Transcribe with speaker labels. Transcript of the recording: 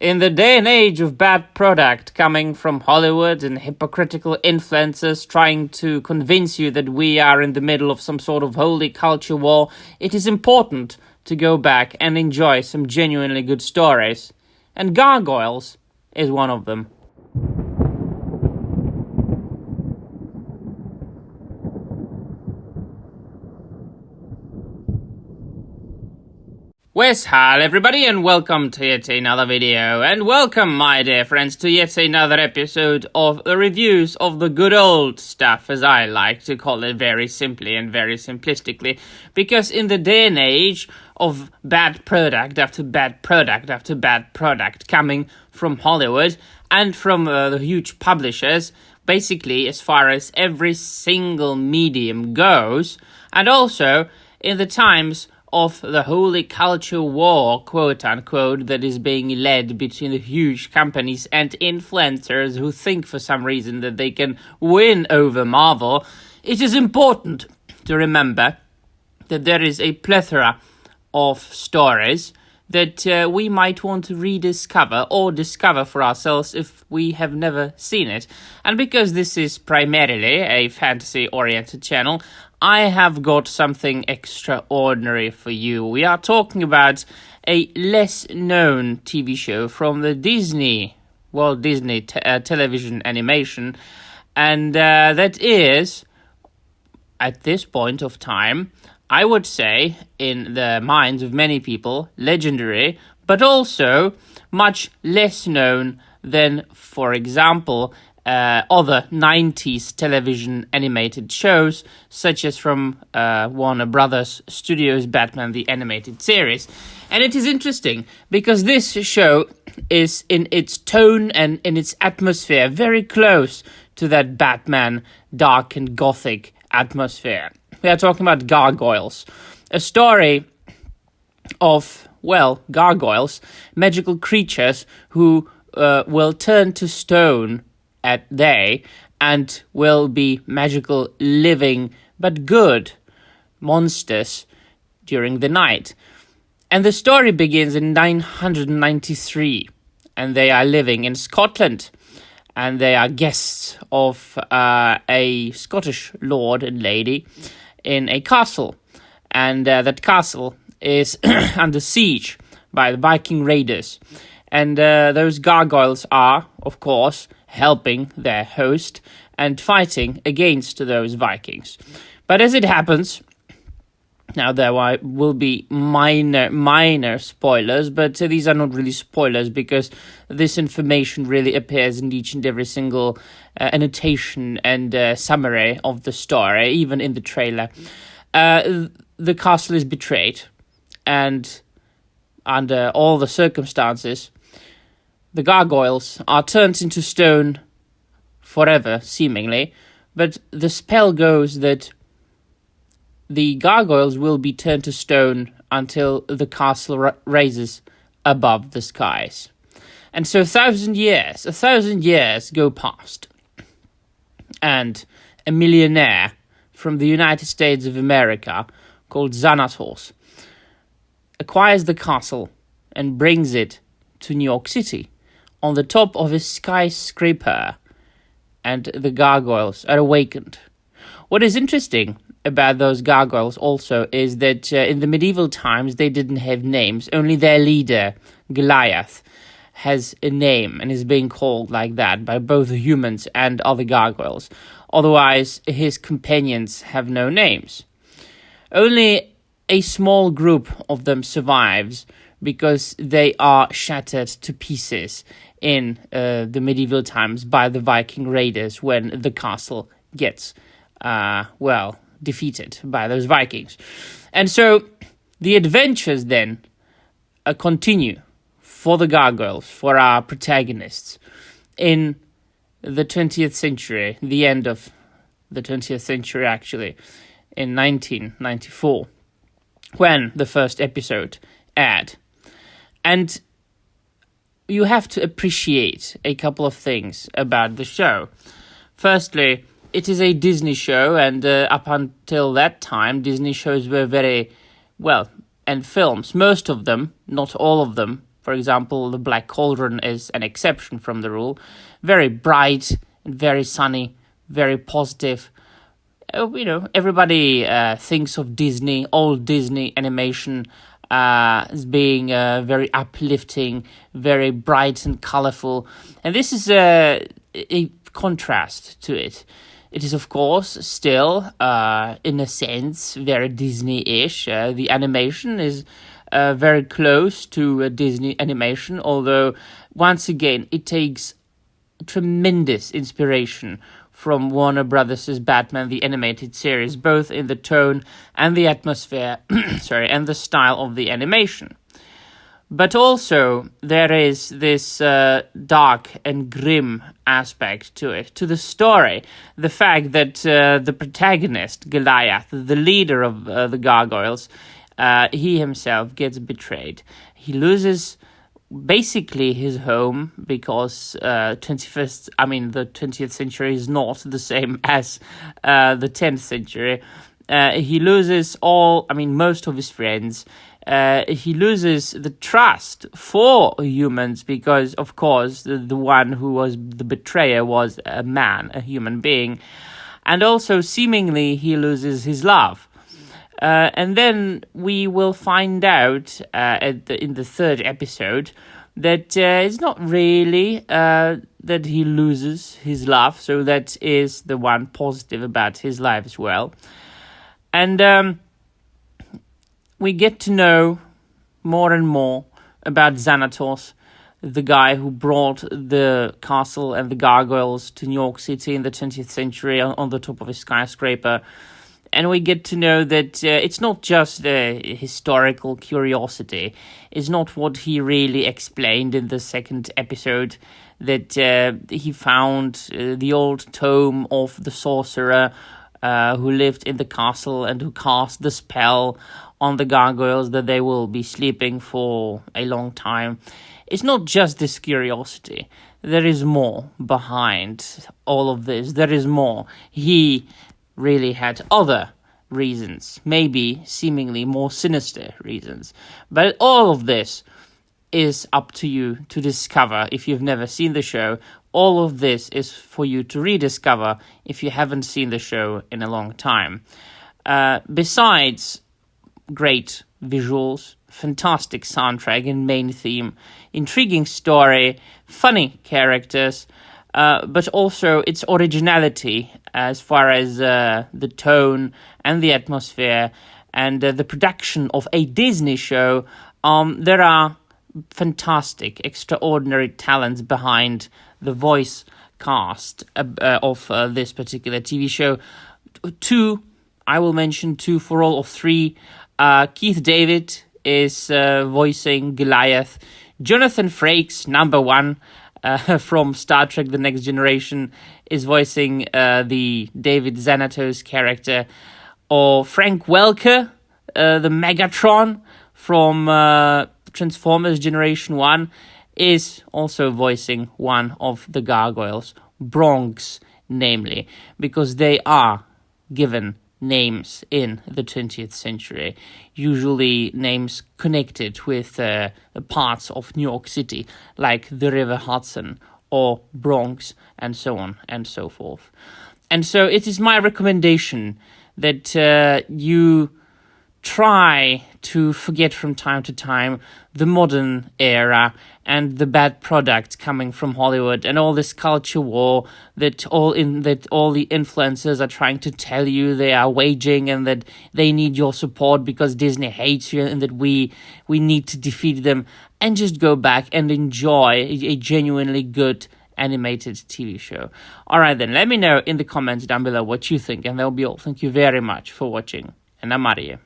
Speaker 1: In the day and age of bad product coming from Hollywood and hypocritical influencers trying to convince you that we are in the middle of some sort of holy culture war, it is important to go back and enjoy some genuinely good stories. And Gargoyles is one of them. Hi everybody, and welcome to yet another video, and welcome my dear friends to yet another episode of the reviews of the good old stuff, as I like to call it very simply and very simplistically, because in the day and age of bad product after bad product after bad product coming from Hollywood and from the huge publishers, basically as far as every single medium goes, and also in the times of the holy culture war, quote-unquote, that is being led between the huge companies and influencers who think for some reason that they can win over Marvel, it is important to remember that there is a plethora of stories that we might want to rediscover or discover for ourselves if we have never seen it. And because this is primarily a fantasy-oriented channel, I have got something extraordinary for you. We are talking about a less-known TV show from the Disney television animation, and that is, at this point of time, I would say, in the minds of many people, legendary, but also much less known than, for example, other 90s television animated shows, such as from Warner Brothers Studios' Batman the Animated Series. And it is interesting, because this show is, in its tone and in its atmosphere, very close to that Batman dark and gothic atmosphere. We are talking about Gargoyles, a story of, gargoyles, magical creatures who will turn to stone at day and will be magical living but good monsters during the night. And the story begins in 993, and they are living in Scotland, and they are guests of a Scottish lord and lady in a castle, and that castle is under siege by the Viking raiders, and those gargoyles are, of course, helping their host and fighting against those Vikings. But as it happens, now there will be minor spoilers, but these are not really spoilers because this information really appears in each and every single annotation and summary of the story, even in the trailer. The castle is betrayed, and under all the circumstances, the gargoyles are turned into stone forever, seemingly, but the spell goes that the gargoyles will be turned to stone until the castle raises above the skies. And so 1,000 years go past, and a millionaire from the United States of America called Xanatos acquires the castle and brings it to New York City on the top of a skyscraper, and the gargoyles are awakened. What is interesting about those gargoyles also is that in the medieval times they didn't have names. Only their leader, Goliath, has a name and is being called like that by both humans and other gargoyles. Otherwise, his companions have no names. Only a small group of them survives because they are shattered to pieces in the medieval times by the Viking raiders when the castle gets, defeated by those Vikings. And so the adventures then continue for the gargoyles, for our protagonists, in the 20th century, the end of the 20th century actually, in 1994, when the first episode aired. And you have to appreciate a couple of things about the show. Firstly, it is a Disney show, and up until that time, Disney shows were very, and films, most of them, not all of them, For example, the Black Cauldron is an exception from the rule. Very bright, very sunny, very positive. Everybody thinks of Disney, old Disney animation, as being very uplifting, very bright and colorful. And this is a contrast to it. It is, of course, still, in a sense, very Disney-ish. The animation is very close to Disney animation, although, once again, it takes tremendous inspiration from Warner Brothers' Batman the Animated Series, both in the tone and the atmosphere, and the style of the animation. But also, there is this dark and grim aspect to it, to the story. The fact that the protagonist, Goliath, the leader of the Gargoyles, he himself gets betrayed. He loses basically his home because the 20th century is not the same as the 10th century. He loses most of his friends. He loses the trust for humans because, of course, the one who was the betrayer was a man, a human being. And also, seemingly, he loses his love. And then we will find out in the third episode that it's not really that he loses his love. So that is the one positive about his life as well. And we get to know more and more about Xanatos, the guy who brought the castle and the gargoyles to New York City in the 20th century on the top of a skyscraper. And we get to know that it's not just a historical curiosity. It's not what he really explained in the second episode, that he found the old tome of the sorcerer who lived in the castle and who cast the spell on the gargoyles that they will be sleeping for a long time. It's not just this curiosity. There is more behind all of this. There is more. He really had other reasons, maybe seemingly more sinister reasons. But all of this is up to you to discover if you've never seen the show. All of this is for you to rediscover if you haven't seen the show in a long time. Besides great visuals, fantastic soundtrack and main theme, intriguing story, funny characters, but also its originality as far as the tone and the atmosphere and the production of a Disney show. There are fantastic, extraordinary talents behind the voice cast of this particular TV show. I will mention two for all of three. Keith David is voicing Goliath. Jonathan Frakes, number one, from Star Trek The Next Generation, is voicing the David Xanatos character. Or Frank Welker, the Megatron from Transformers Generation 1, is also voicing one of the Gargoyles, Bronx, namely, because they are given names in the 20th century, usually names connected with parts of New York City, like the River Hudson or Bronx, and so on and so forth. And so it is my recommendation that you try to forget from time to time the modern era and the bad product coming from Hollywood and all this culture war that all the influencers are trying to tell you they are waging, and that they need your support because Disney hates you and that we need to defeat them, and just go back and enjoy a genuinely good animated TV show. All right, then, let me know in the comments down below what you think, and that'll be all. Thank you very much for watching, and I'm out of here.